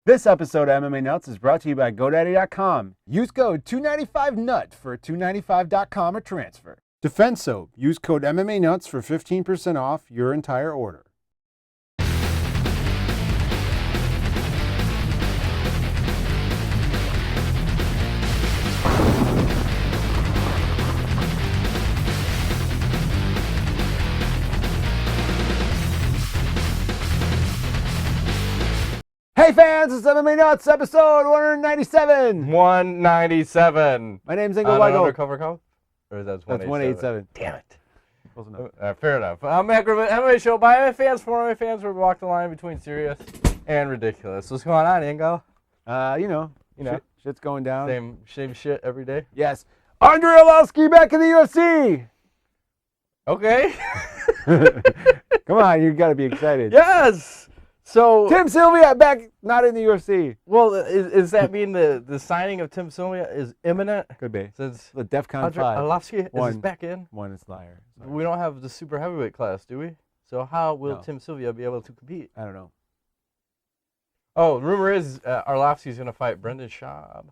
This episode of MMA Nuts is brought to you by GoDaddy.com. Use code 295NUT for a $295.com or transfer. Defense Soap. Use code MMA Nuts for 15% off your entire order. Hey fans, it's MMA Nuts, episode 197. 197. My name's Ingo Weigel. Undercover code? Or is that 187? Damn it. Close enough. Fair enough. I'm at MMA show by MMA fans, for MMA fans, where we walk the line between serious and ridiculous. What's going on, Ingo? You know, shit's going down. Same shit every day? Yes. Andre Arlovski back in the UFC. Okay. Come on, you got to be excited. Yes. So Tim Sylvia back, not in the UFC. Well, is that mean the signing of Tim Sylvia is imminent? Could be. Since the DEFCON Andre 5. Arlovski is back in? One is liar. We don't have the super heavyweight class, do we? So how will No. Tim Sylvia be able to compete? I don't know. Oh, the rumor is Arlovski's going to fight Brendan Schaub.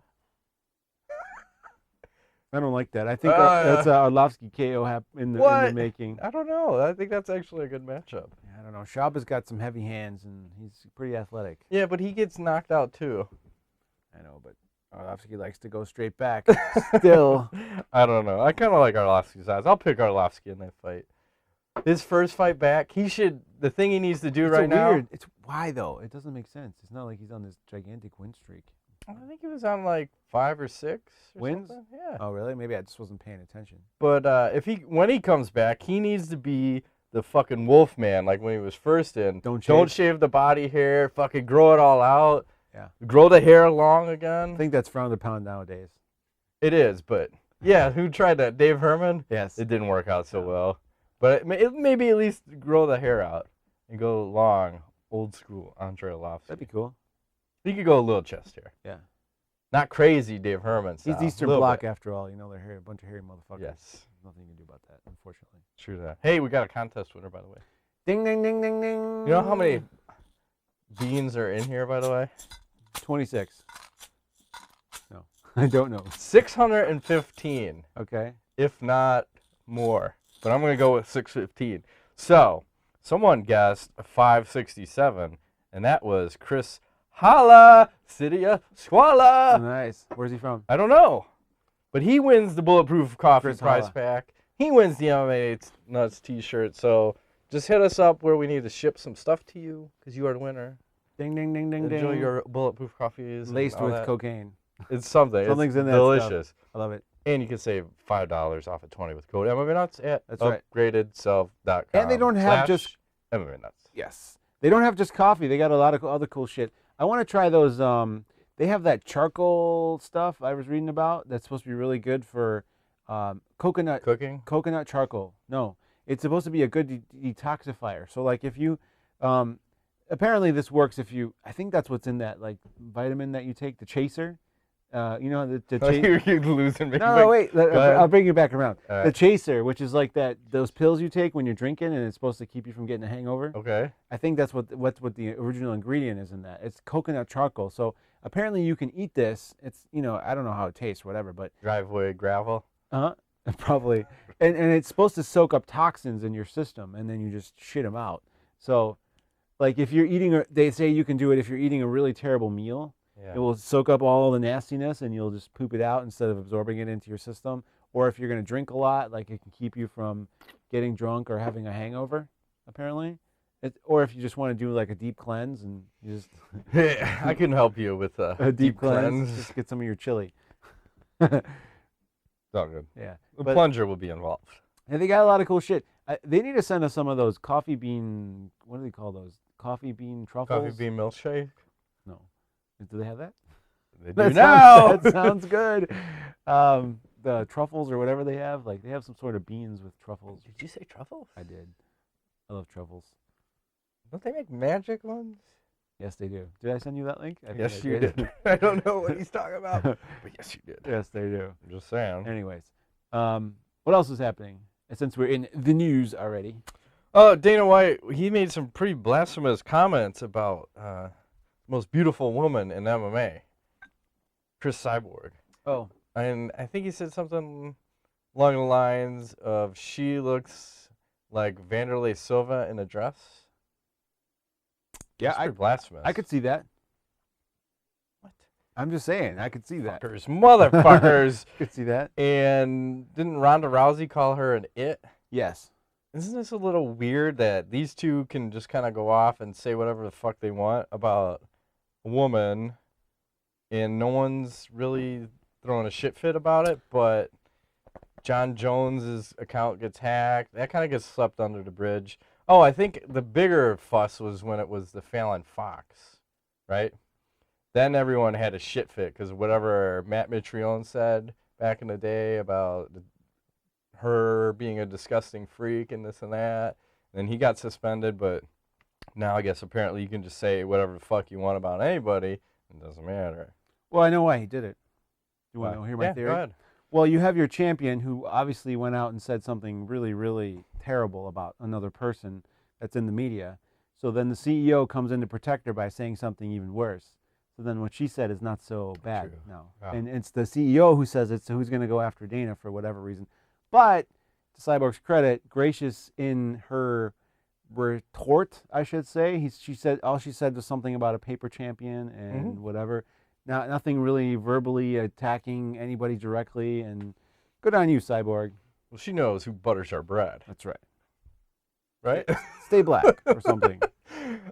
I don't like that. I think that's Arlovski KO in the making. I don't know. I think that's actually a good matchup. I don't know. Schaub has got some heavy hands, and he's pretty athletic. Yeah, but he gets knocked out, too. I know, but Arlovski likes to go straight back. Still. I don't know. I kind of like Arlovski's eyes. I'll pick Arlovski in that fight. His first fight back, the thing he needs to do right now. Why, though? It doesn't make sense. It's not like he's on this gigantic win streak. I think he was on like 5 or 6 wins. Something. Yeah. Oh, really? Maybe I just wasn't paying attention. But when he comes back, he needs to be the fucking wolf man, like when he was first in. Don't shave the body hair. Fucking grow it all out. Yeah. Grow the hair long again. I think that's frowned upon nowadays. It is, but yeah, who tried that? Dave Herman? Yes. It didn't work out so well. But it maybe at least grow the hair out and go long, old school Andre Arlovski. That'd be cool. He could go a little chest hair. Yeah. Not crazy Dave Herman style. He's Eastern Bloc after all. You know, they're a bunch of hairy motherfuckers. Yes. There's nothing you can do about that, unfortunately. True that. Hey, we got a contest winner, by the way. Ding, ding, ding, ding, ding. You know how many beans are in here, by the way? 26. No, I don't know. 615. Okay. If not more. But I'm going to go with 615. So, someone guessed 567, and that was Chris Holla, Cydia Squala. Nice. Where's he from? I don't know. But he wins the Bulletproof Coffee Chris prize Holla. pack. He wins the MMA Nuts t-shirt. So just hit us up where we need to ship some stuff to you because you are the winner. Ding, ding, ding, ding, ding. Enjoy your Bulletproof Coffees. Laced with cocaine. It's something. Something's it's in that delicious. stuff. I love it. And you can save $5 off at 20 with code MMA Nuts at That's right. upgradedself.com. And they don't have just MMA Nuts. Yes. They don't have just coffee. They got a lot of other cool shit. I want to try those. They have that charcoal stuff I was reading about that's supposed to be really good for coconut Cooking? Coconut charcoal. No, it's supposed to be a good detoxifier. So like if you, apparently this works if you. I think that's what's in that like vitamin that you take, the chaser. You know the You're losing me. No, wait. I'll bring you back around. All right. The chaser, which is like those pills you take when you're drinking, and it's supposed to keep you from getting a hangover. Okay. I think that's what the original ingredient is in that. It's coconut charcoal. So apparently you can eat this. It's I don't know how it tastes, whatever, but Driveway gravel. Probably. And it's supposed to soak up toxins in your system, and then you just shit them out. So, like if you're eating, they say you can do it if you're eating a really terrible meal. Yeah. It will soak up all the nastiness, and you'll just poop it out instead of absorbing it into your system. Or if you're going to drink a lot, like it can keep you from getting drunk or having a hangover, apparently. Or if you just want to do like a deep cleanse and you just... Yeah, I can help you with a deep cleanse. Just get some of your chili. It's all good. Yeah. The plunger will be involved. And they got a lot of cool shit. They need to send us some of those coffee bean... What do they call those? Coffee bean truffles? Coffee bean milkshake? No. Do they have that? They do now. That sounds good. The truffles or whatever they have, like they have some sort of beans with truffles. Did you say truffles? I did. I love truffles. Don't they make magic ones? Yes, they do. Did I send you that link? Yes, you did. I don't know what he's talking about, but yes, you did. Yes, they do. I'm just saying. Anyways, what else is happening? Since we're in the news already. Oh, Dana White, he made some pretty blasphemous comments about most beautiful woman in MMA, Chris Cyborg. Oh, And I think he said something along the lines of she looks like Vanderlei Silva in a dress. yeah, That's pretty blasphemous. I could see that. What? I'm just saying, I could see that. Motherfuckers. Could see that. And didn't Ronda Rousey call her an it? Yes. Isn't this a little weird that these two can just kind of go off and say whatever the fuck they want about a woman, and no one's really throwing a shit fit about it, but John Jones's account gets hacked. That kind of gets swept under the bridge. Oh, I think the bigger fuss was when it was the Fallon Fox, right? Then everyone had a shit fit because whatever Matt Mitrione said back in the day about her being a disgusting freak and this and that. And then he got suspended, but now I guess apparently you can just say whatever the fuck you want about anybody. It doesn't matter. Well, I know why he did it. You want to hear my yeah, theory? Go ahead. Well, you have your champion who obviously went out and said something really, really terrible about another person that's in the media. So then the CEO comes in to protect her by saying something even worse. So then what she said is not so bad True. now. Wow. And it's the CEO who says it, so who's going to go after Dana for whatever reason. But to Cyborg's credit, gracious in her retort, I should say. She said all she said was something about a paper champion and whatever. Nothing really verbally attacking anybody directly, and good on you, Cyborg. Well, she knows who butters our bread. That's right. Right? Stay black or something.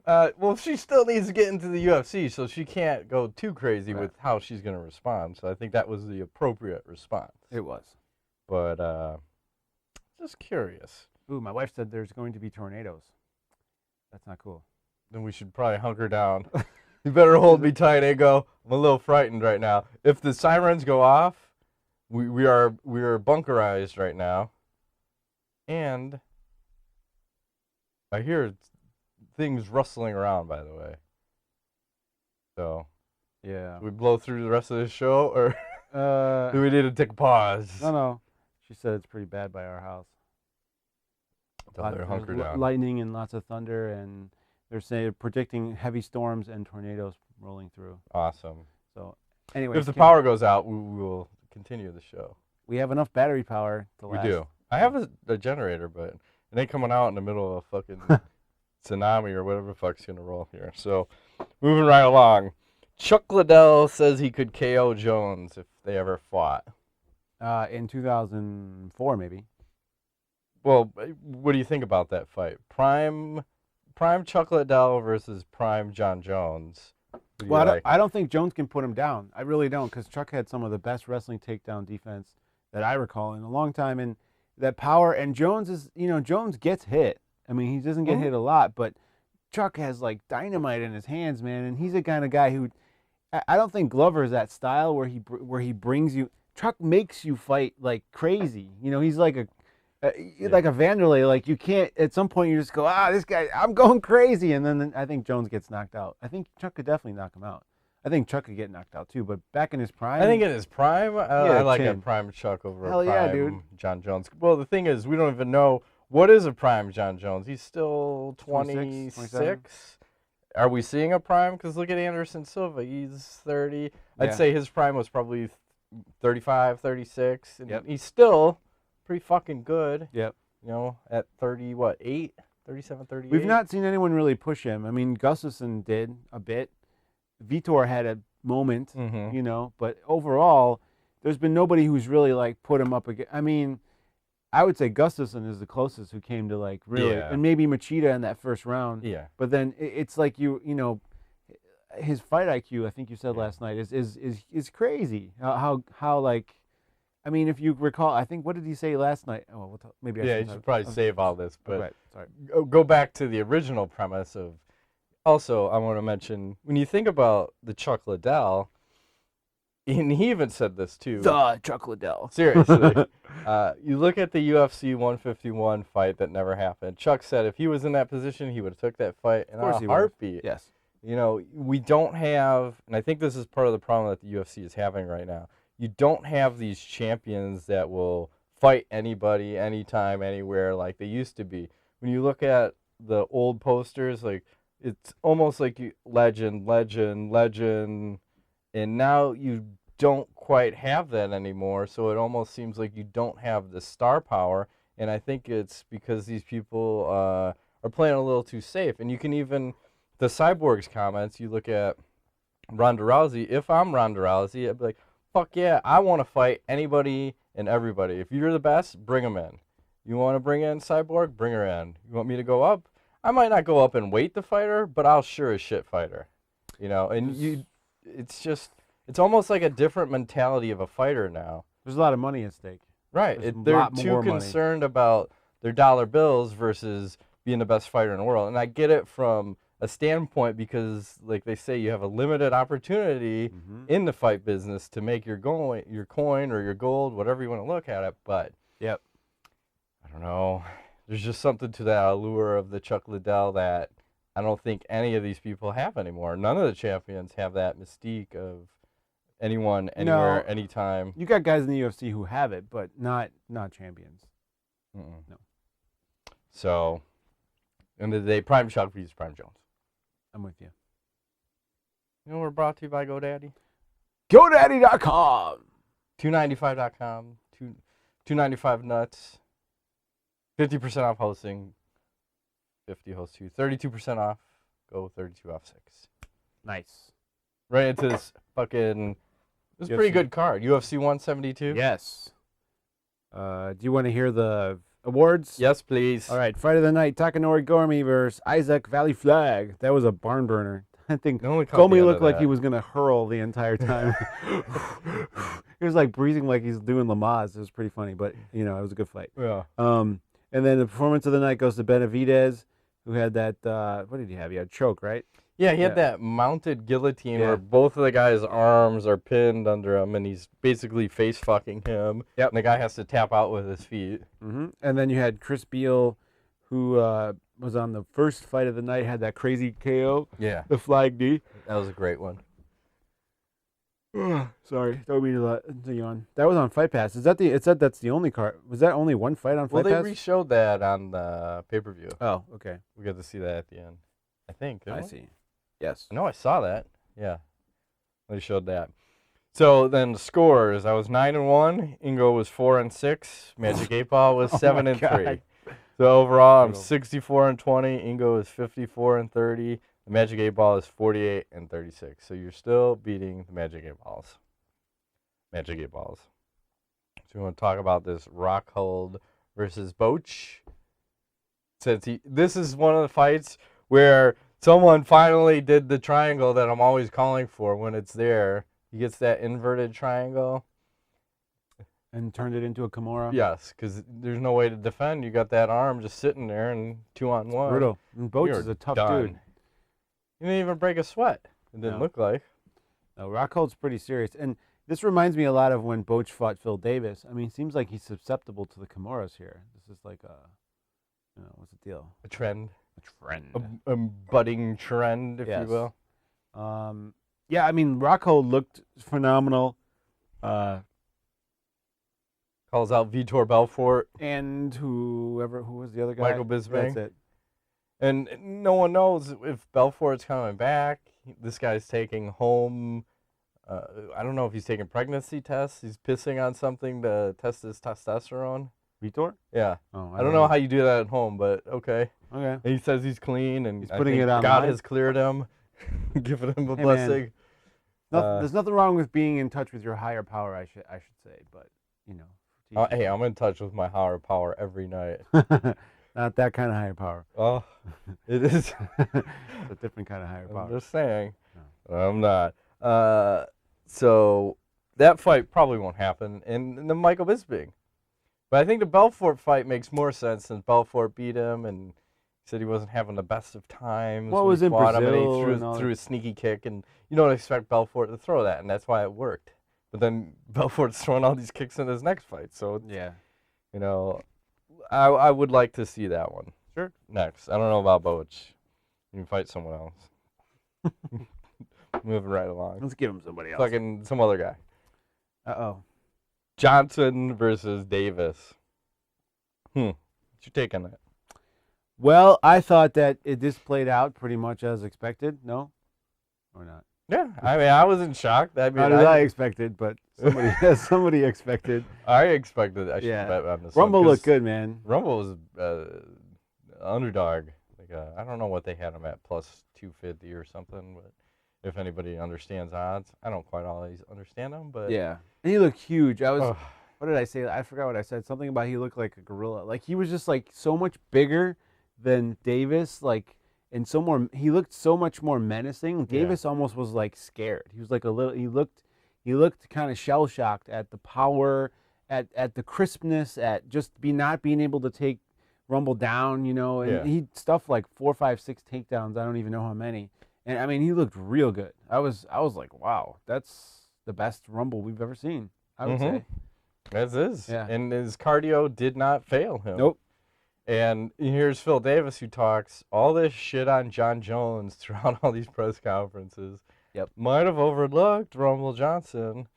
Well, she still needs to get into the UFC, so she can't go too crazy Right. with how she's going to respond. So I think that was the appropriate response. It was. But just curious. Ooh, my wife said there's going to be tornadoes. That's not cool. Then we should probably hunker down. You better hold me tight, Ego. I'm a little frightened right now. If the sirens go off, we are bunkerized right now. And I hear things rustling around, by the way. So, Yeah. we blow through the rest of this show, or do we need to take a pause? No. She said it's pretty bad by our house. Tell her to hunker down. Lightning and lots of thunder, and they're predicting heavy storms and tornadoes rolling through. Awesome. So, anyway, If the power goes out, we will continue the show. we have enough battery power to last. We do. I have a generator, but it ain't coming out in the middle of a fucking tsunami or whatever the fuck's going to roll here. So, moving right along. Chuck Liddell says he could KO Jones if they ever fought. In 2004, maybe. Well, what do you think about that fight? Prime Chuck Liddell versus prime John Jones. Who do you Well, like? I don't think Jones can put him down. I really don't, because Chuck had some of the best wrestling takedown defense that I recall in a long time, and that power. And Jones is, Jones gets hit. I mean, he doesn't get hit a lot, but Chuck has like dynamite in his hands, man, and he's the kind of guy who. I don't think Glover is that style where he brings you. Chuck makes you fight like crazy. He's like like a Vanderlei. Like you can't. At some point, you just go, this guy, I'm going crazy, and then I think Jones gets knocked out. I think Chuck could definitely knock him out. I think Chuck could get knocked out too, but back in his prime. I think in his prime, I like a chin. prime Chuck over Hell a yeah, prime dude. John Jones. Well, the thing is, we don't even know what is a prime John Jones. He's still 26, 26. Are we seeing a prime? Because look at Anderson Silva. He's 30. I'd Yeah. say his prime was probably 35, 36. And Yep. he's still pretty fucking good. Yep. At 37, 38. We've not seen anyone really push him. I mean, Gustafsson did a bit. Vitor had a moment, but overall, there's been nobody who's really like put him up again. I mean, I would say Gustafsson is the closest who came to like really, Yeah. and maybe Machida in that first round. Yeah. But then it's like his fight IQ. I think you said last night is crazy. How like, I mean, if you recall, I think what did he say last night? Oh, maybe. Yeah, you should probably save all this, but right, sorry. go back to the original premise of. Also, I want to mention when you think about the Chuck Liddell, and he even said this too. The Chuck Liddell. Seriously, you look at the UFC 151 fight that never happened. Chuck said if he was in that position, he would have took that fight in a heartbeat. Yes. We don't have, and I think this is part of the problem that the UFC is having right now. You don't have these champions that will fight anybody, anytime, anywhere, like they used to be. When you look at the old posters, like it's almost like you legend, and now you don't quite have that anymore. So it almost seems like you don't have the star power, and I think it's because these people are playing a little too safe. And you can even the Cyborg's comments. You look at Ronda Rousey. If I'm Ronda Rousey, I'd be like, fuck yeah, I want to fight anybody and everybody. If you're the best, bring them in. You want to bring in Cyborg? Bring her in. You want me to go up? I might not go up and weight the fighter, but I'll sure as shit fight her. And it's almost like a different mentality of a fighter now. There's a lot of money at stake. Right. They're too concerned about their dollar bills versus being the best fighter in the world. And I get it from a standpoint because, like they say, you have a limited opportunity in the fight business to make your coin or your gold, whatever you want to look at it. But yep. I don't know. There's just something to that allure of the Chuck Liddell that I don't think any of these people have anymore. None of the champions have that mystique of anyone, anywhere, anytime. You got guys in the UFC who have it, but not champions. No. So, end of the day, Prime Chuck beats Prime Jones. I'm with you. We're brought to you by GoDaddy. GoDaddy.com. 295.com. 295 nuts. 50% off hosting. 50 host 2. 32% off. Go 32 off 6. Nice. Right into this fucking. This is a pretty good card. UFC 172. Yes. Do you want to hear the awards? Yes, please. All right. Fight of the night: Takanori Gomi versus Isaac Valley Flag. That was a barn burner. I think Gomi looked like he was gonna hurl the entire time. He was like breathing like he's doing Lamaze. It was pretty funny, but it was a good fight. Yeah. And then the performance of the night goes to Benavidez, who had that. What did he have? He had choke, right? Yeah, he had that mounted guillotine where both of the guy's arms are pinned under him, and he's basically face fucking him. Yep. And the guy has to tap out with his feet. And then you had Chris Beal, who was on the first fight of the night, had that crazy KO. Yeah. The flag D. That was a great one. Sorry, don't mean to yawn. That was on Fight Pass. It said that's the only card. Was that only one fight on Fight Pass? Well, they re-showed that on the pay-per-view. Oh, okay. We got to see that at the end. I think. I see. Yes. I know I saw that. Yeah. They showed that. So then the scores. I was 9-1. Ingo was 4-6. Magic 8 Ball was 7-3. So overall, I'm 64-20. Ingo is 54-30. The Magic 8 Ball is 48-36. So you're still beating the Magic 8 Balls. Magic 8 Balls. So we want to talk about this Rockhold versus Boetsch. This is one of the fights where someone finally did the triangle that I'm always calling for when it's there. He gets that inverted triangle. And turned it into a Kimura? Yes, because there's no way to defend. You got that arm just sitting there and 2-on-1. Brutal. And Boetsch is a tough dude. He didn't even break a sweat. It didn't look like. No, Rockhold's pretty serious. And this reminds me a lot of when Boetsch fought Phil Davis. I mean, it seems like he's susceptible to the Kimuras here. This is like what's the deal? A trend. A trend. A budding trend, if you will. Yeah, I mean, Rockhold looked phenomenal. Calls out Vitor Belfort. And who was the other guy? Michael Bisping. That's it. And no one knows if Belfort's coming back. This guy's taking home. I don't know if he's taking pregnancy tests. He's pissing on something to test his testosterone. Vitor? Yeah. Oh, I don't know how you do that at home, but okay. Okay. And he says he's clean, and he's putting it on. God has cleared him, giving him a blessing. There's nothing wrong with being in touch with your higher power. I should say, but hey, I'm in touch with my higher power every night. Not that kind of higher power. Oh, it is. It's a different kind of higher power. I'm just saying. No. I'm not. So that fight probably won't happen. And the Michael Bisping. But I think the Belfort fight makes more sense since Belfort beat him and said he wasn't having the best of times. Well, it was in Brazil. And he threw a sneaky kick. And you don't expect Belfort to throw that. And that's why it worked. But then Belfort's throwing all these kicks in his next fight. So, yeah. I would like to see that one. Sure. Next. I don't know about Boetsch. You can fight someone else. Moving right along. Let's give him somebody else. Fucking some other guy. Uh-oh. Johnson versus Davis. What's your take on that? Well, I thought that this played out pretty much as expected. No, or not? Yeah, I mean, I was in shock. I mean, Not as I expected, but somebody expected. I expected I should Yeah. bet on this Rumble one, 'cause looked good, man. Rumble was underdog. Like I don't know what they had him at, plus 250 or something. But if anybody understands odds, I don't quite always understand them. But Yeah, and he looked huge. ugh, What did I say? I forgot what I said. Something about he looked like a gorilla. Like he was just like so much bigger than Davis. Like and so more. He looked so much more menacing. Davis almost was like scared. He was like a little. He looked kind of shell shocked at the power, at the crispness, at just not being able to take Rumble down. You know, and he stuffed like 4, 5, 6 takedowns. I don't even know how many. And I mean, he looked real good. I was like, wow, that's the best Rumble we've ever seen. I would say. As is. Yeah. And his cardio did not fail him. Nope. And here's Phil Davis, who talks all this shit on John Jones throughout all these press conferences. Yep. Might have overlooked Rumble Johnson.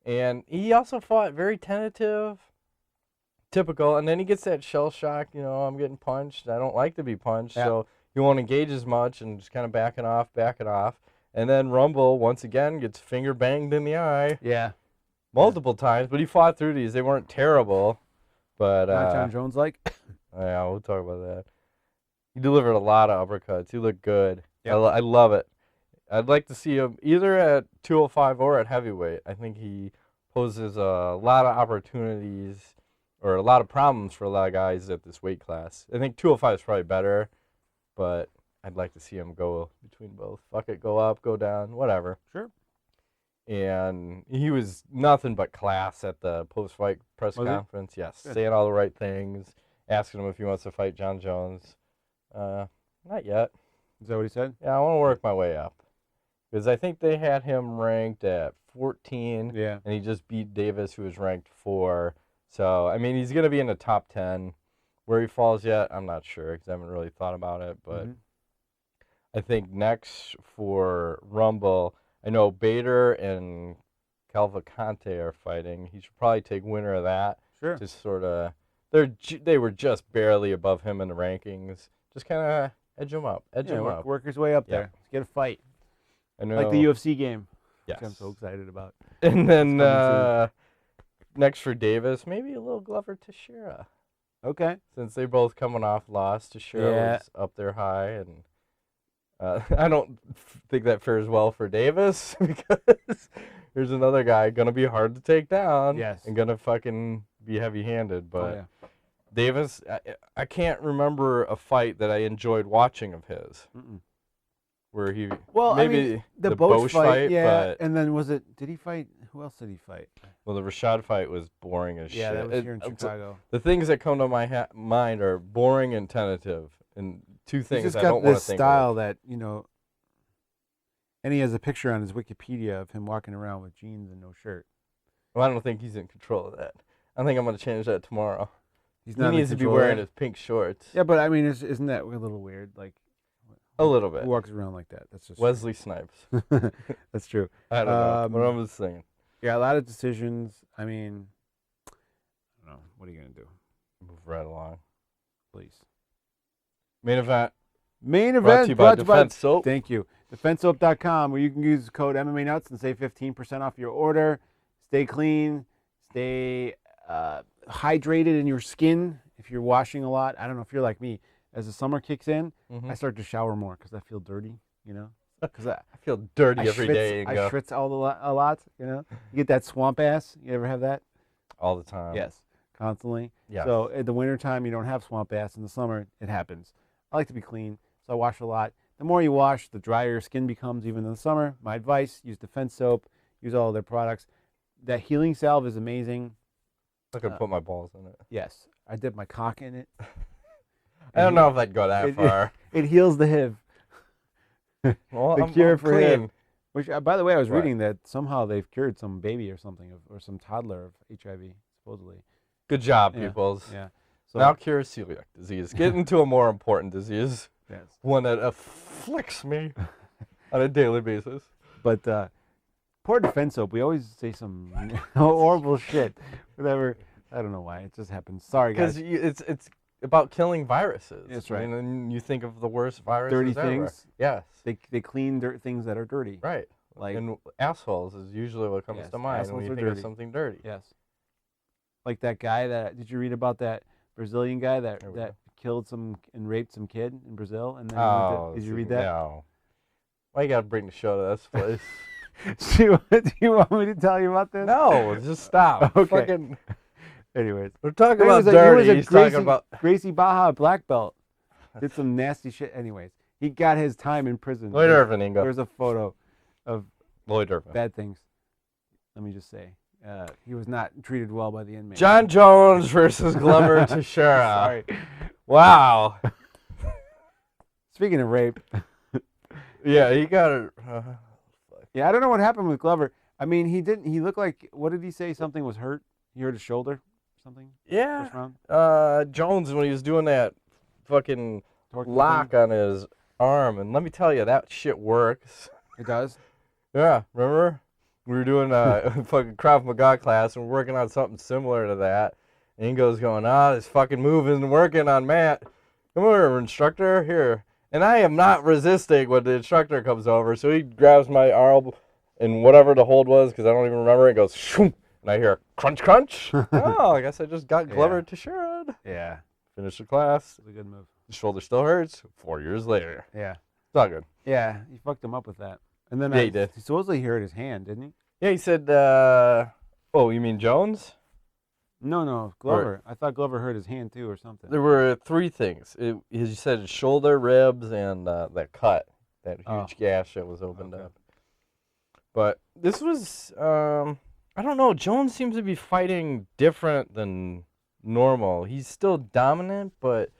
And he also fought very tentative, typical. And then he gets that shell shock, you know, I'm getting punched. I don't like to be punched. Yep. So he won't engage as much and just kind of back it off. And then Rumble, once again, gets finger banged in the eye. Yeah. Multiple times, but he fought through these. They weren't terrible, but Not John Jones like. yeah, we'll talk about that. He delivered a lot of uppercuts. He looked good. Yep. I love it. I'd like to see him either at 205 or at heavyweight. I think he poses a lot of opportunities or a lot of problems for a lot of guys at this weight class. I think 205 is probably better, but I'd like to see him go between both. Fuck it, go up, go down, whatever. Sure. And he was nothing but class at the post-fight press conference. Yes, Good. saying all the right things, asking him if he wants to fight John Jones. Not yet. Is that what he said? Yeah, I want to work my way up. Because I think they had him ranked at 14, Yeah. and he just beat Davis, who was ranked 4. So, I mean, he's going to be in the top 10. Where he falls yet, I'm not sure, because I haven't really thought about it. But I think next for Rumble, I know Bader and Cavalcante are fighting. He should probably take winner of that. Sure. Just sort of, they were just barely above him in the rankings. Just kind of edge him up. Work his way up Yeah. there. Let's get a fight. I know. Like the UFC game. Yes. Which I'm so excited about. And then next for Davis, maybe a little Glover Teixeira. Okay. Since they're both coming off loss, Teixeira was up there high, and I don't think that fares well for Davis because there's another guy gonna be hard to take down. Yes. And gonna fucking be heavy-handed. But yeah. Davis, I can't remember a fight that I enjoyed watching of his. Where he maybe the Boetsch fight, yeah. but And then did he fight? Who else did he fight? well, the Rashad fight was boring as shit. Yeah, that was here in Chicago. The things that come to my mind are boring and tentative, and two things He's just I got don't want this to think style of. that, you know, and he has a picture on his Wikipedia of him walking around with jeans and no shirt. Well, I don't think he's in control of that. I think I'm going to change that tomorrow. He needs to be wearing his pink shorts. Yeah, but I mean, isn't that a little weird? Like, a little bit. Who walks around like that? That's just Wesley Snipes. That's true. I don't know. What I'm just saying. Yeah, a lot of decisions. I mean, I don't know. What are you gonna do? Move right along, please. Main event. Brought to you by Defense Soap. Thank you. DefenseSoap.com, where you can use the code MMANUTS and save 15% off your order. Stay clean. Stay hydrated in your skin. If you're washing a lot, I don't know if you're like me. As the summer kicks in, I start to shower more because I feel dirty. You know, because I feel dirty every day. I schwitz a lot. You know, you get that swamp ass. You ever have that? All the time. Yes, constantly. Yeah. So in the wintertime, you don't have swamp ass. In the summer, it happens. I like to be clean, so I wash a lot. The more you wash, the drier your skin becomes. Even in the summer, my advice: use Defense Soap. Use all of their products. That healing salve is amazing. I could put my balls in it. Yes, I dip my cock in it. I don't know if I'd go that far. It heals the HIV. Well, the cure for clean. HIV. Which, by the way, I was reading that somehow they've cured some baby or something, or some toddler of HIV, supposedly. Good job, peoples. Yeah. So, now cure celiac disease. Get into a more important disease. Yes. One that afflicts me on a daily basis. But poor Defense Soap, we always say some horrible shit. Whatever. I don't know why. It just happens. Sorry, guys. Because about killing viruses. That's right. And then you think of the worst viruses Dirty ever. things. Yes. They clean things that are dirty. Right. Like, and assholes is usually what comes Yes, to mind when assholes you are think of dirty. something dirty. yes. Like that guy did you read about that Brazilian guy that killed and raped some kid in Brazil? And then did you read that? No. Why you gotta bring the show to this place? Do you want me to tell you about this? No, just stop. Okay. Fucking, Anyways, we're talking he about was a dirty. He's Gracie, talking about Gracie Baja black belt. Did some nasty shit. Anyways, he got his time in prison. Lloyd Irvin, Ingo. There's a photo of Lloyd Irvin. bad things. Let me just say, he was not treated well by the inmates. John Jones versus Glover Teixeira. Sorry. Wow. Speaking of rape, Yeah, he got it. yeah, I don't know what happened with Glover. I mean, he didn't. He looked like, what did he say? Something was hurt. He hurt his shoulder, or something. First Yeah. round. Jones, when he was doing that fucking Torque lock thing. on his arm, and let me tell you, that shit works. It does. Yeah, remember? We were doing a fucking Krav Maga class, and we're working on something similar to that. And Ingo's going, this fucking move isn't working on Matt. Come over, instructor, here. And I am not resisting when the instructor comes over, so he grabs my arm and whatever the hold was, because I don't even remember, it goes, shoom, and I hear a crunch, crunch. Oh, I guess I just got Glover Teixeira. Yeah. Finished the class. It's a good move. The shoulder still hurts. 4 years later. Yeah. It's all good. Yeah, he fucked him up with that. And then Yeah, he did. He supposedly hurt his hand, didn't he? Yeah, he said, oh, you mean Jones? No, Glover. I thought Glover hurt his hand too or something. There were 3 things. He said his shoulder, ribs, and that cut, that huge gash that was opened up. But this was, I don't know, Jones seems to be fighting different than normal. He's still dominant, but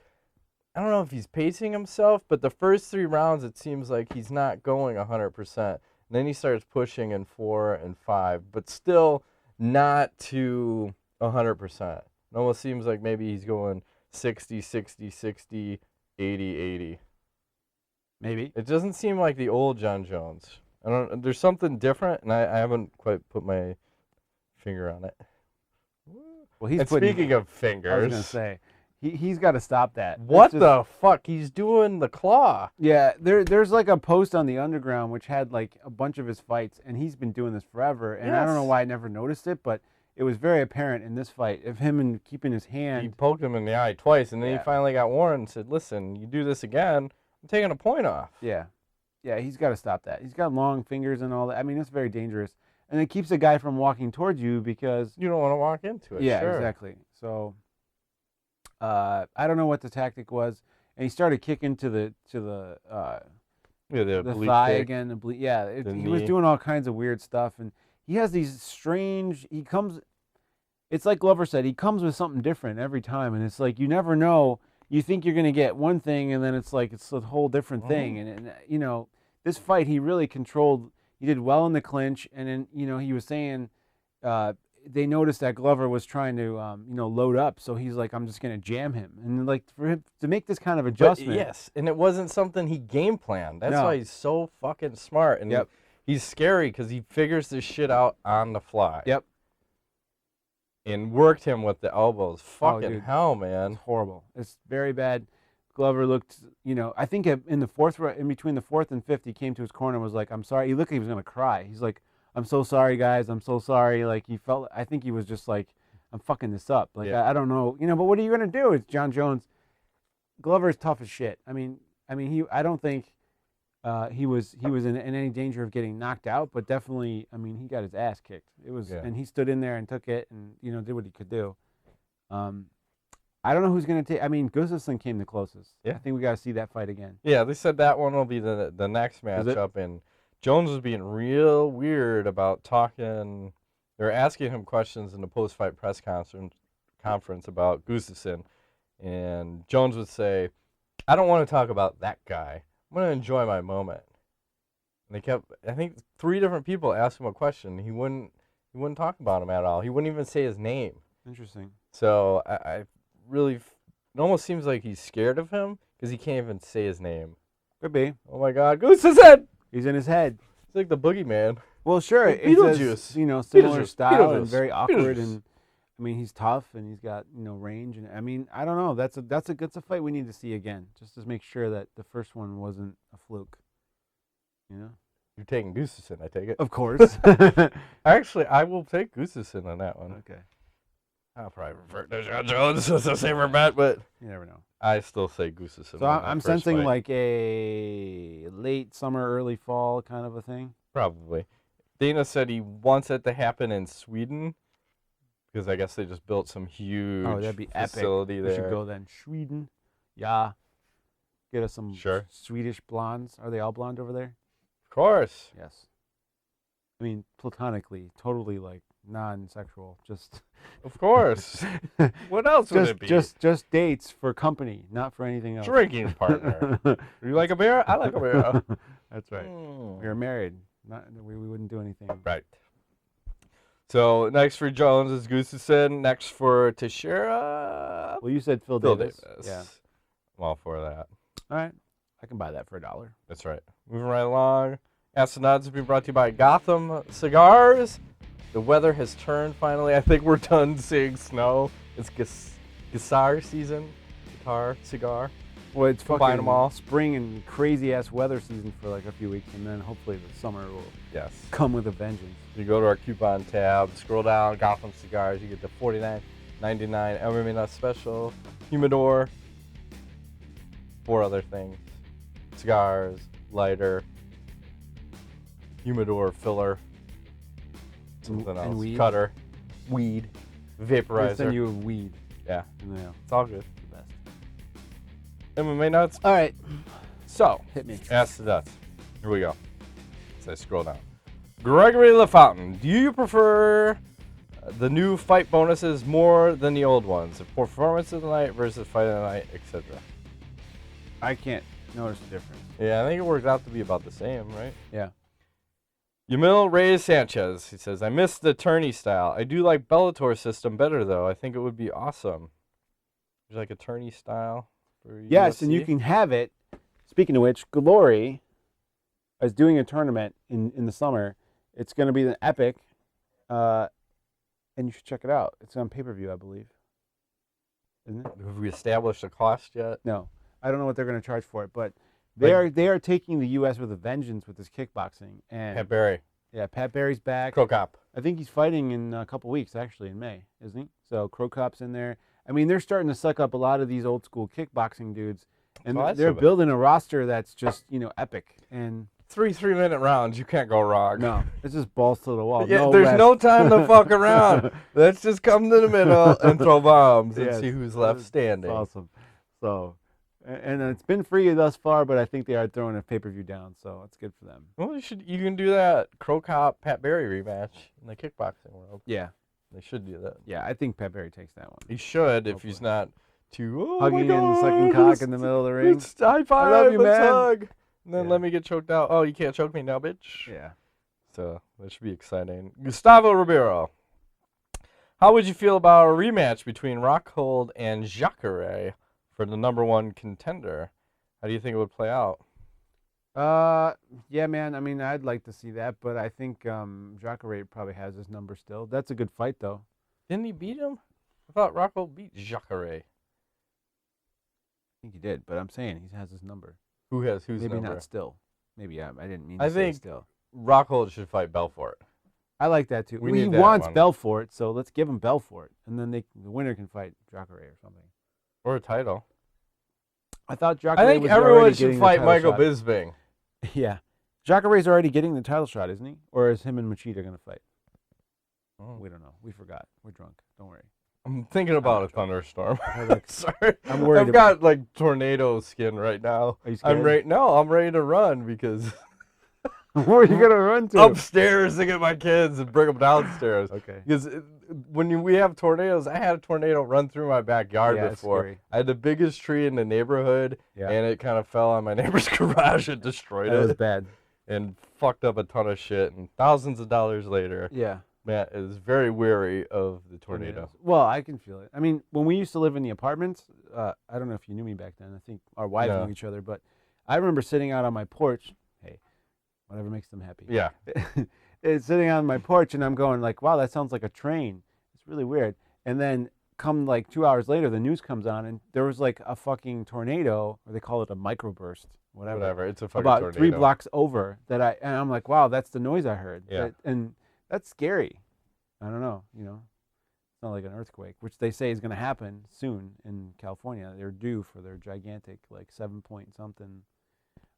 I don't know if he's pacing himself. But the first 3 rounds, it seems like he's not going 100%. And then he starts pushing in 4 and 5, but still not to 100%. It almost seems like maybe he's going 60, 60, 60, 80, 80. Maybe. It doesn't seem like the old John Jones. There's something different, and I haven't quite put my finger on it. Well, he's And speaking of fingers, I was gonna say, he's got to stop that. what the fuck? He's doing the claw. Yeah, there's like a post on the Underground which had like a bunch of his fights, and he's been doing this forever. And I don't know Yes. why I never noticed it, but it was very apparent in this fight of him and keeping his He hand. poked him in the eye twice, and then Yeah. he finally got warned and said, listen, you do this again, I'm taking a point off. Yeah, he's got to stop that. He's got long fingers and all that. I mean, it's very dangerous, and it keeps a guy from walking towards you because. You don't want to walk into it. Yeah, sure. exactly. So, I don't know what the tactic was, and he started kicking to the Yeah, the oblique thigh kick. again. The He was knee. doing all kinds of weird stuff, and he has these strange. It's like Glover said, he comes with something different every time, and it's like you never know. You think you're gonna get one thing, and then it's like it's a whole different thing. And you know, this fight he really controlled. He did well in the clinch, and then he was saying they noticed that Glover was trying to load up, so he's like, I'm just gonna jam him, and like for him to make this kind of adjustment. But yes, and it wasn't something he game planned. That's why he's so fucking smart, and he's scary because he figures this shit out on the fly. Yep. And worked him with the elbows. Fucking dude. hell, man. It's horrible. It's very bad. Glover looked, I think in between the 4th and 5th, he came to his corner and was like, I'm sorry. He looked like he was going to cry. He's like, I'm so sorry, guys. I'm so sorry. Like, I think he was just like, I'm fucking this up. Like, I don't know. But what are you going to do? It's John Jones. Glover's tough as shit. I don't think he was in any danger of getting knocked out, but definitely, he got his ass kicked. It was, and he stood in there and took it and, did what he could do. I don't know who's going to take. Gustafsson came the closest. Yeah. I think we got to see that fight again. Yeah, they said that one will be the next matchup, and Jones was being real weird about talking. They were asking him questions in the post-fight press conference about Gustafsson, and Jones would say, I don't want to talk about that guy. I'm going to enjoy my moment. And they kept, I think 3 different people asked him a question. He wouldn't talk about him at all. He wouldn't even say his name. Interesting. So I really, it almost seems like he's scared of him because he can't even say his name. Could be. Oh my God, Gustafsson! He's in his head. It's like the boogeyman. Well, sure. Like it's Beetlejuice. similar Beetlejuice. style Beetlejuice. and very awkward. Beetlejuice. I mean, he's tough and he's got range, and I mean, I don't know. That's a fight we need to see again, just to make sure that the first one wasn't a fluke. You're taking Gustafsson, I take it. Of course. Actually, I will take Gustafsson on that one. Okay. I'll probably revert to John Jones as a safer bet, but You never know. I still say Gustafsson. So I'm sensing like a late summer, early fall kind of a thing. Probably. Dana said he wants it to happen in Sweden because I guess they just built some huge That'd be facility epic. there. We should go then. Sweden. Yeah. Get us some Swedish blondes. Are they all blonde over there? Of course. Yes. I mean, platonically, totally like non-sexual. Just. Of course. What else would it be? Just dates for company, not for anything else. Drinking partner. You like a beer? I like a beer. That's right. We are married. We wouldn't do anything. Right. So next for Jones is Gustafsson. Next for Teixeira. Well, you said Phil Davis. Yeah. I'm all for that. All right. I can buy that for $1. That's right. Moving right along. Astronauts have been brought to you by Gotham Cigars. The weather has turned finally. I think we're done seeing snow. It's Jacare season. Cigar. Well, it's Combine them all. Spring and crazy-ass weather season for like a few weeks, and then hopefully the summer will come with a vengeance. You go to our coupon tab, scroll down, Gotham Cigars. You get the $49.99 MMANUTS special, humidor, 4 other things. Cigars, lighter, humidor, filler, something else, weed. cutter, weed, vaporizer. Send you a weed. Yeah, Yeah. it's all good. The best. MMANUTS. All right. So, Hit me. Ask the Nuts. Here we go. As I scroll down. Gregory LaFountain, do you prefer the new fight bonuses more than the old ones? The performance of the night versus fight of the night, etc. I can't notice the difference. Yeah, I think it worked out to be about the same, right? Yeah. Yamil Reyes Sanchez, he says, I miss the tourney style. I do like Bellator system better, though. I think it would be awesome. Would you like a tourney style for Yes, UFC? and you can have it. Speaking of which, Glory is doing a tournament in the summer. It's going to be an epic, and you should check it out. It's on pay-per-view, I believe. Isn't it? Have we established a cost yet? No. I don't know what they're going to charge for it, but they are taking the U.S. with a vengeance with this kickboxing. And Pat Barry. Yeah, Pat Barry's back. Krokop. I think he's fighting in a couple weeks, actually, in May, isn't he? So Krokop's in there. I mean, they're starting to suck up a lot of these old school kickboxing dudes, and they're building a roster that's just epic. And 3 3-minute rounds, you can't go wrong. no, it's just balls to the wall. Yeah, no there's rest. no time to fuck around. Let's just come to the middle and throw bombs and Yes, see who's left standing. That's awesome. So, and it's been free thus far, but I think they are throwing a pay-per-view down, so it's good for them. Well, you can do that Krokop Pat Barry rematch in the kickboxing world. Yeah. They should do that. Yeah, I think Pat Barry takes that one. He should if he's not too hugging and sucking cock in the middle of the ring. High five, I love you, let's man. hug. And then let me get choked out. Oh, you can't choke me now, bitch. Yeah. So that should be exciting. Gustavo Ribeiro. How would you feel about a rematch between Rockhold and Jacare for the #1 contender? How do you think it would play out? Yeah, man. I mean, I'd like to see that, but I think Jacare probably has his number still. That's a good fight, though. Didn't he beat him? I thought Rockhold beat Jacare. I think he did, but I'm saying he has his number. Who's Maybe number? not still. Maybe I didn't mean I to say think still. Rockhold should fight Belfort. I like that, too. We He need that wants one. Belfort, so let's give him Belfort, and then the winner can fight Jacare or something. Or a title. I thought Jacare I think was everyone already should getting the fight title Michael shot. Bisping. Yeah. Jacare's already getting the title shot, isn't he? Or is him and Machida going to fight? Oh. We don't know. We forgot. We're drunk. Don't worry. I'm thinking about a thunderstorm. Like, Sorry. I'm worried I've got like tornado skin right now. Are you scared? I'm ready to run because Where are you going to run to? upstairs to get my kids and bring them downstairs. Okay. Because we have tornadoes, I had a tornado run through my backyard Yeah, it's before. scary. I had the biggest tree in the neighborhood, Yeah. and it kind of fell on my neighbor's garage and destroyed That was it bad. and fucked up a ton of shit. And thousands of dollars later, Yeah. Matt is very wary of the tornado. Well, I can feel it. I mean, when we used to live in the apartments, I don't know if you knew me back then. I think our wives No. knew each other, but I remember sitting out on my porch. Hey, whatever makes them happy. Yeah. It's sitting on my porch, and I'm going like, wow, that sounds like a train. It's really weird. And then come like 2 hours later, the news comes on, and there was like a fucking tornado, or they call it a microburst, whatever. It's a fucking about tornado. 3 blocks over and I'm like, wow, that's the noise I heard. Yeah. And that's scary. I don't know, it's not like an earthquake, which they say is going to happen soon in California. They're due for their gigantic, like 7-point something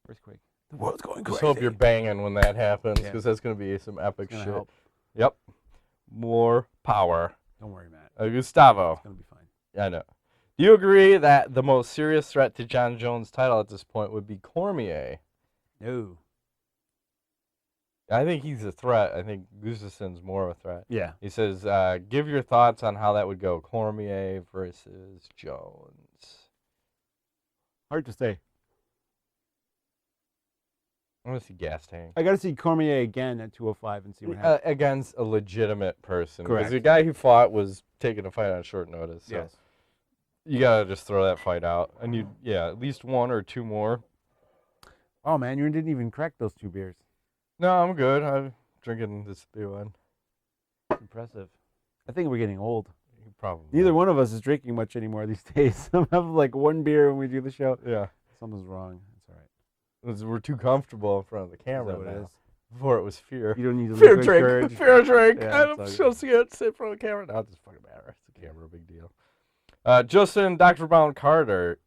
earthquake. The world's going crazy. Just hope you're banging when that happens, because that's going to be some epic shit. Help. Yep. More power. Don't worry, Matt. Gustavo. It's going to be fine. I know. Do you agree that the most serious threat to John Jones' title at this point would be Cormier? No. I think he's a threat. I think Gustafsson's more of a threat. Yeah. He says, give your thoughts on how that would go. Cormier versus Jones. Hard to say. I want to see gas tank. I got to see Cormier again at 205 and see what happens. Against a legitimate person. Correct. Because the guy who fought was taking a fight on short notice. So Yes. you got to just throw that fight out. And at least 1 or 2 more. Oh, man, you didn't even crack those 2 beers. No, I'm good. I'm drinking this beer one. Impressive. I think we're getting old. Probably. Neither one of us is drinking much anymore these days. I'm having like 1 beer when we do the show. Yeah. Something's wrong. It's all right. We're too comfortable in front of the camera Is that what it now. is? Before it was fear. You don't need to Fear liquid drink. courage. Fear drink. Yeah, I'm so scared to sit in front of the camera. No, it doesn't fucking matter. It's a camera, big deal. Justin, Dr. Brown Carter.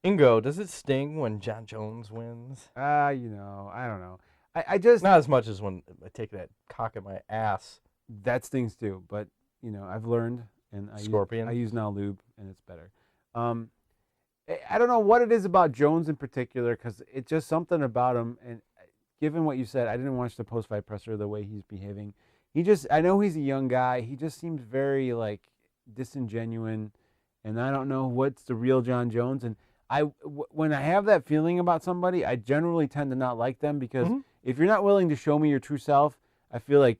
Ingo, does it sting when John Jones wins? I don't know. I just... Not as much as when I take that cock in my ass. That stings too, but, I've learned, and Scorpion? I use now lube, and it's better. I don't know what it is about Jones in particular, because it's just something about him, and given what you said, I didn't watch the post-fight presser, the way he's behaving. I know he's a young guy. He just seems very, like, disingenuous, and I don't know what's the real John Jones. And when I have that feeling about somebody, I generally tend to not like them, because if you're not willing to show me your true self, I feel like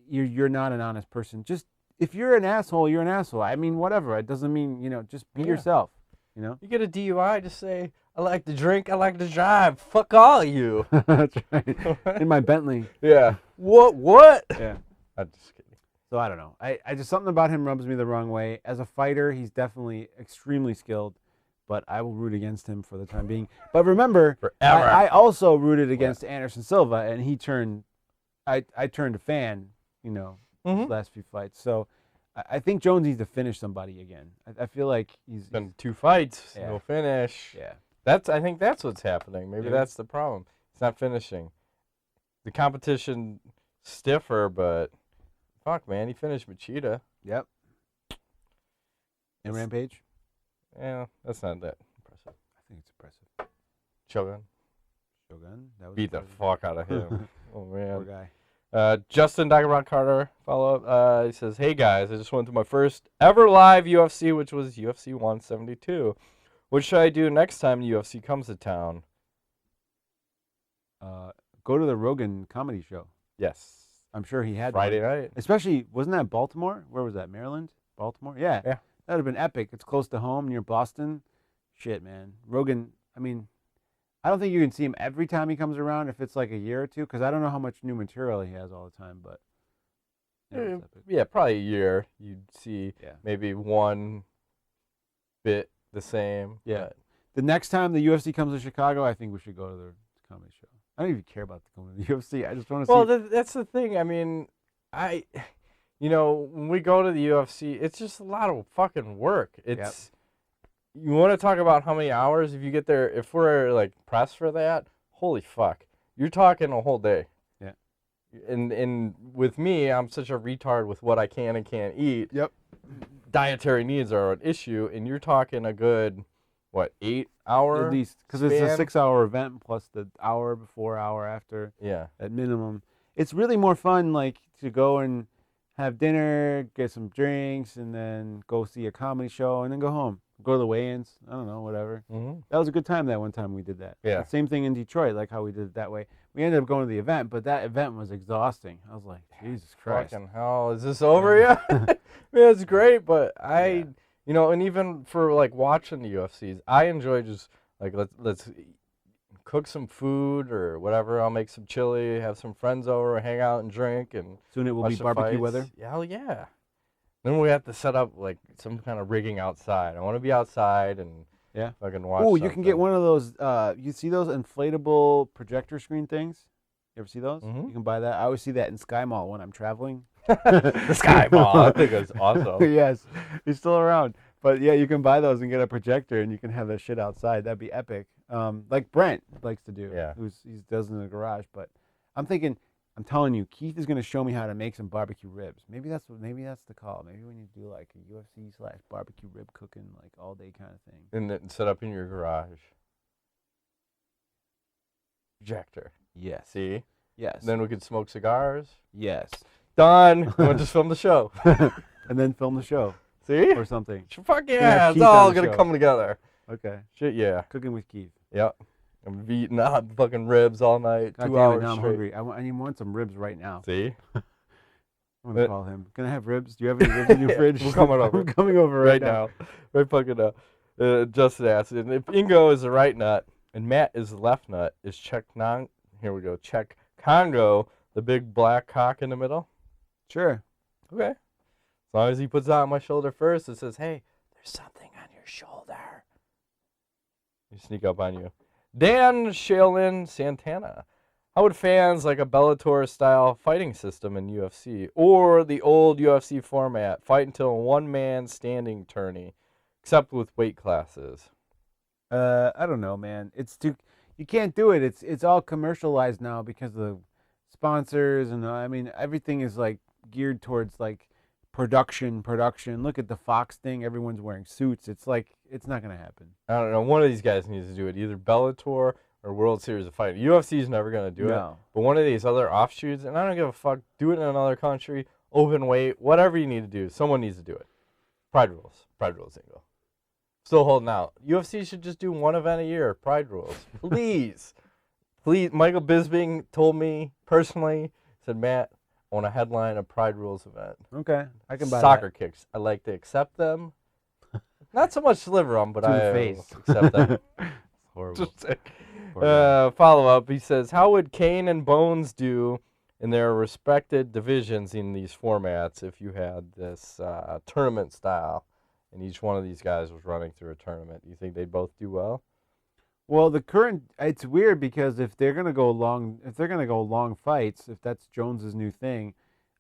you're not an honest person. Just, if you're an asshole, you're an asshole. I mean, whatever. It doesn't mean, just be yourself, You get a DUI, just say, I like to drink, I like to drive. Fuck all of you. That's right. In my Bentley. Yeah. What? Yeah. I'm just kidding. So I don't know. I just, something about him rubs me the wrong way. As a fighter, he's definitely extremely skilled, but I will root against him for the time being. But remember, Forever. I also rooted against Anderson Silva, and I turned a fan, his last few fights. So I think Jones needs to finish somebody again. I feel like he's been 2 fights, Yeah. no finish. Yeah. I think that's what's happening. Maybe that's the problem. It's not finishing. The competition stiffer, but fuck, man, he finished Machida. Yep. And Rampage? Yeah, that's not that impressive. I think it's impressive. Shogun That was beat the fuck out of him. Oh Poor man. guy. Justin Dagger Brown Carter follow up. He says, "Hey guys, I just went to my first ever live UFC, which was UFC 172. What should I do next time the UFC comes to town?" Go to the Rogan comedy show. Yes. I'm sure he had Friday one. night. Especially, wasn't that Baltimore? Where was that? Maryland? Baltimore? Yeah. Yeah. That would have been epic. It's close to home, near Boston. Shit, man. Rogan, I mean, I don't think you can see him every time he comes around if it's like a year or two, because I don't know how much new material he has all the time, but it's epic. Yeah, probably a year. You'd see Yeah. maybe one bit the same. Yeah. but- The next time the UFC comes to Chicago, I think we should go to the comedy show. I don't even care about going to the UFC. I just want to Well, see. that's the thing. I mean, when we go to the UFC, it's just a lot of fucking work. It's You want to talk about how many hours if you get there? If we're like pressed for that, holy fuck, you're talking a whole day. Yeah. And with me, I'm such a retard with what I can and can't eat. Yep. Dietary needs are an issue, and you're talking a good 8 hour At least, because it's a span? 6-hour event plus the hour before, hour after. Yeah. At minimum. It's really more fun, like, to go and have dinner, get some drinks, and then go see a comedy show, and then go home. Go to the weigh-ins. I don't know, whatever. Mm-hmm. That was a good time that one time we did that. Yeah. Same thing in Detroit, like how we did it that way. We ended up going to the event, but that event was exhausting. I was like, Jesus Christ. Fucking hell, is this over yet? Man, it's great, but and even for like watching the UFCs, I enjoy just like let's cook some food or whatever. I'll make some chili, have some friends over, hang out and drink, and Soon it will watch be the barbecue fights. weather. Yeah, hell yeah. Then we have to set up like some kind of rigging outside. I want to be outside and Yeah. fucking watch. Oh, you can get one of those. You see those inflatable projector screen things? You ever see those? Mhm. You can buy that. I always see that in Sky Mall when I'm traveling. The Sky Mall. I think it's awesome. Yes, he's still around. But yeah, you can buy those and get a projector, and you can have that shit outside. That'd be epic. Like Brent likes to do. Yeah. He does in the garage. But I'm telling you, Keith is gonna show me how to make some barbecue ribs. Maybe that's the call. Maybe we need to do like a UFC/barbecue rib cooking like all day kind of thing. And then set up in your garage. Projector. Yes. See? Yes. Then we could smoke cigars. Yes. Done. We'll just film the show. And then film the show See? or something. Fuck have yeah. It's Keith all on the going to show. come together. Okay. Shit, yeah. Cooking with Keith. Yep. I'm eating hot fucking ribs all night. God 2 damn it, hours now I'm straight. hungry. I want some ribs right now. See? I'm gonna call him. Can I have ribs? Do you have any ribs in your fridge? We're coming over. I'm coming over right now. Right fucking Justin asked. And if Ingo is the right nut and Matt is the left nut, is here we go. Czech Congo the big black cock in the middle? Sure. Okay. As long as he puts it on my shoulder first, it says, hey, there's something on your shoulder. You sneak up on you. Dan Shaolin Santana. How would fans like a Bellator-style fighting system in UFC or the old UFC format fight until a one-man standing tourney, except with weight classes? I don't know, man. You can't do it. It's all commercialized now because of the sponsors and I mean everything is like geared towards like production. Look at the Fox thing. Everyone's wearing suits. It's like it's not gonna happen. I don't know. One of these guys needs to do it, either Bellator or World Series of Fighting. UFC is never gonna do it. But one of these other offshoots, and I don't give a fuck. Do it in another country, open weight, whatever you need to do. Someone needs to do it. Pride rules, Ingo. Still holding out. UFC should just do one event a year. Pride rules, please. Please. Michael Bisping told me personally, said, Matt, I want a headline a Pride Rules event. Okay, I can buy Soccer that. kicks. I like to accept them. Not so much deliver them, but To the I face. accept them. Horrible. Just follow up. He says, how would Kane and Bones do in their respected divisions in these formats if you had this tournament style and each one of these guys was running through a tournament? Do you think they'd both do well? Well, it's weird because if they're gonna go long fights, if that's Jones's new thing,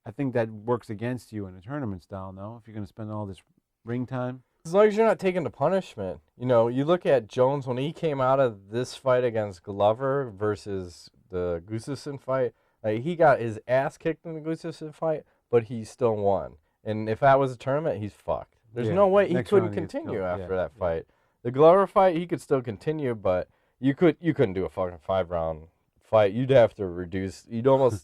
I think that works against you in a tournament style. No, if you're gonna spend all this ring time. As long as you're not taking the punishment. You know, you look at Jones when he came out of this fight against Glover versus the Gustafsson fight. He got his ass kicked in the Gustafsson fight, but he still won. And if that was a tournament, he's fucked. There's no way he couldn't continue after that fight. The Glover fight, he could still continue, but you couldn't do a fucking 5-round fight. You'd have to reduce.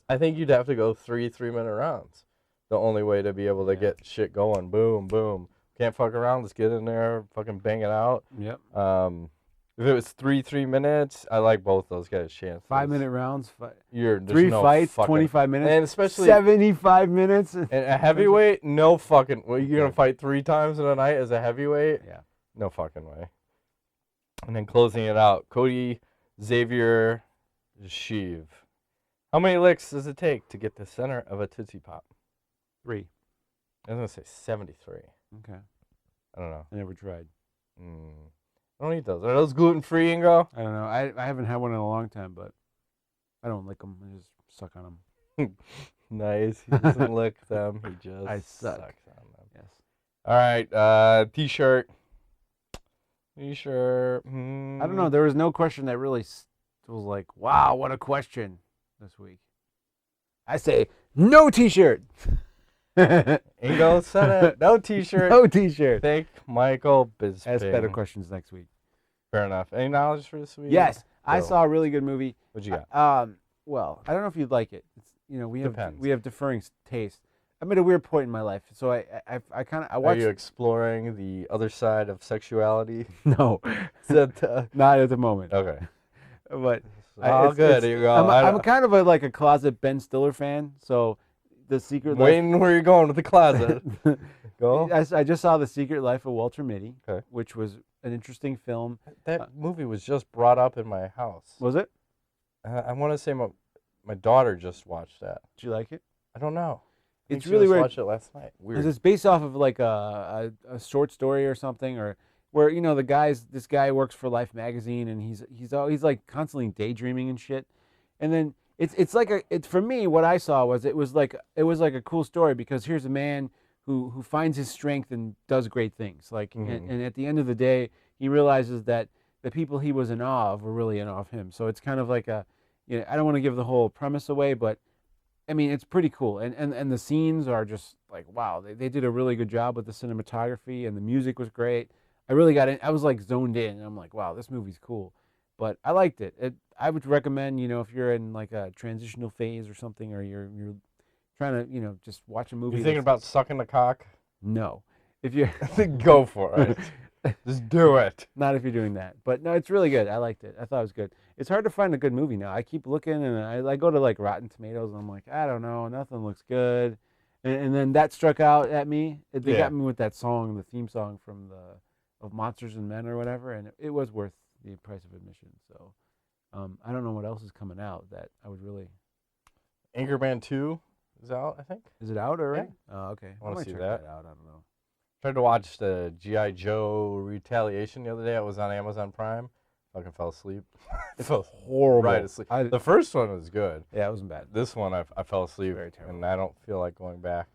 I think you'd have to go 3 3-minute rounds. The only way to be able to get shit going. Boom, boom. Can't fuck around. Let's get in there, fucking bang it out. Yep. If it was 3 minutes, I like both those guys' chances. 5-minute rounds. There's 3 no fights, fucking, 25 minutes, and especially 75 minutes. And a heavyweight, no fucking. Well, you're gonna fight 3 times in a night as a heavyweight? Yeah. No fucking way. And then closing it out, Cody Xavier Sheev. How many licks does it take to get the center of a Tootsie Pop? 3. I was gonna say 73. Okay. I don't know. I never tried. I don't eat those. Are those gluten free, Ingo? I don't know. I haven't had one in a long time, but I don't lick them. I just suck on them. Nice. He doesn't lick them. He just suck. sucks on them. Yes. All right. T-shirt. T-shirt. I don't know. There was no question that really was like, wow, what a question this week. I say, no T-shirt. Ingo said it. No T-shirt. No T-shirt. Thank Michael Bisping. Ask better questions next week. Fair enough. Any knowledge for this week? Yes. I Go. saw a really good movie. What you got? Well, I don't know if you'd like it. It's, Depends. we have differing taste. I'm at a weird point in my life, so I Are watched. you exploring the other side of sexuality? No, not at the moment. Okay. But Good. Here you go. I'm kind of like a closet Ben Stiller fan. So, The Secret Life. Waiting where you're going with the closet. Go. I just saw The Secret Life of Walter Mitty, Okay. which was an interesting film. That movie was just brought up in my house. Was it? I want to say my daughter just watched that. Did you like it? I don't know. It's really weird. I watched it last night. Weird. 'Cause it's based off of like a short story or something, or where this guy works for Life magazine, and he's like constantly daydreaming and shit. And then it's like for me, what I saw was it was like a cool story, because here's a man who finds his strength and does great things. Like and at the end of the day, he realizes that the people he was in awe of were really in awe of him. So it's kind of like I don't want to give the whole premise away, but I mean, it's pretty cool, and the scenes are just like, wow, they did a really good job with the cinematography, and the music was great. I really got in. I was like zoned in, and I'm like, wow, this movie's cool. But I liked it. I would recommend, if you're in like a transitional phase or something, or you're trying to, just watch a movie. You thinking about sucking the cock? No, if you're go for it. Just do it. Not if you're doing that. But no, it's really good. I liked it. I thought it was good. It's hard to find a good movie now. I keep looking, and I go to like Rotten Tomatoes, and I'm like, I don't know, nothing looks good. And then that struck out at me. They got me with that song, the theme song from of Monsters and Men or whatever, and it was worth the price of admission. So I don't know what else is coming out that I would really. Anchorman 2 is out, I think. Is it out already? Yeah. Oh, okay. I want to see check that out. I don't know. Tried to watch the G.I. Joe Retaliation the other day. It was on Amazon Prime. Fucking fell asleep. It felt horrible. Right asleep. The first one was good. Yeah, it wasn't bad. This one, I fell asleep. Very terrible. And I don't feel like going back.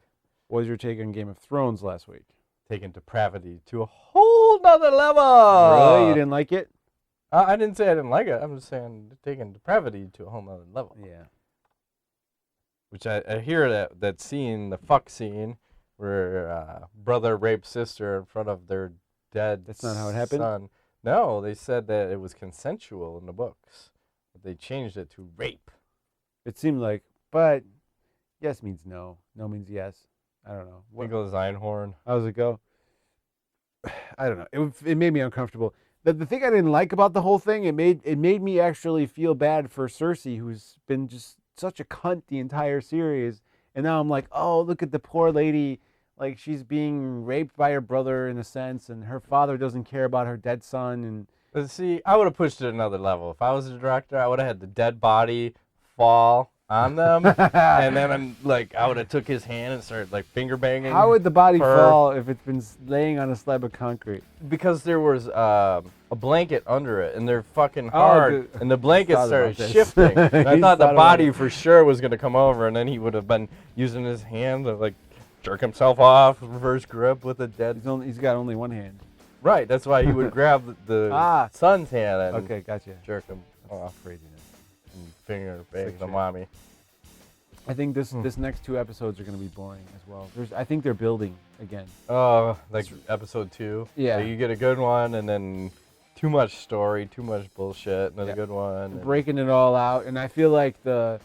What was your take on Game of Thrones last week? Taking depravity to a whole nother level. Really? You didn't like it? I didn't say I didn't like it. I'm just saying taking depravity to a whole nother level. Yeah. Which I hear that scene, the fuck scene, where brother raped sister in front of their dead That's not how it happened? son. No, they said that it was consensual in the books. But they changed it to rape. It seemed like, but yes means no. No means yes. I don't know. Winkle Einhorn. How does it go? I don't know. It made me uncomfortable. The thing I didn't like about the whole thing, it made me actually feel bad for Cersei, who's been just such a cunt the entire series. And now I'm like, oh, look at the poor lady. Like, she's being raped by her brother in a sense, and her father doesn't care about her dead son. And But see, I would have pushed it another level. If I was the director, I would have had the dead body fall on them, and then I would have took his hand and started like finger banging. How would the body fall if it's been laying on a slab of concrete? Because there was a blanket under it, and they're fucking hard, and the blanket started shifting. And I thought the body for sure was going to come over, and then he would have been using his hand to like jerk himself off, reverse grip with a dead. He's got only one hand. Right, that's why he would grab the son's hand and okay, gotcha. Jerk him off. Craziness. And finger bang the mommy. I think this next 2 episodes are going to be boring as well. I think they're building again. Oh, like episode 2? Yeah. So you get a good one, and then too much story, too much bullshit, and then a good one. Breaking it all out, and I feel like the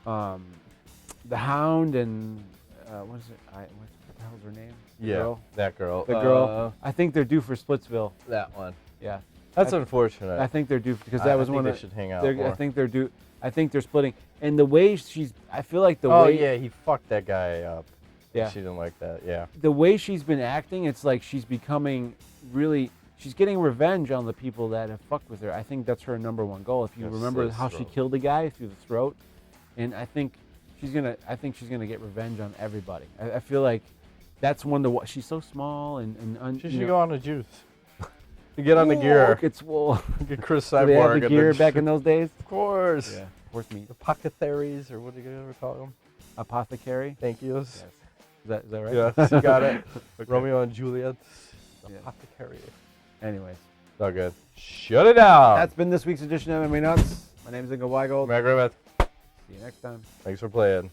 Hound and what is it? What the hell's her name? That girl. The girl. I think they're due for Splitsville. That one. Yeah. That's unfortunate. I think they're due because that was one. They should hang out more. I think they're due. I think they're splitting, and the way I feel like the way. Oh yeah, he fucked that guy up. Yeah. She didn't like that. Yeah. The way she's been acting, it's like she's becoming really. She's getting revenge on the people that have fucked with her. I think that's her #1 goal. If you remember how she killed the guy through the throat, and I think she's gonna get revenge on everybody. I feel like that's one to. She's so small and she should go on the juice. To get on the gear. Get swole. Get Chris Cyborg. They had the gear back in those days? Of course. Yeah. Horse meat. Apothecaries, or what do you ever call them? Apothecary? Thank you. Yes. Is that right? Yes, you got it. Okay. Romeo and Juliet. Apothecary. Anyways. It's all good. Shut it down. That's been this week's edition of MMANUTS. My name is Ingo Weigold. Matt Griffith. See you next time. Thanks for playing.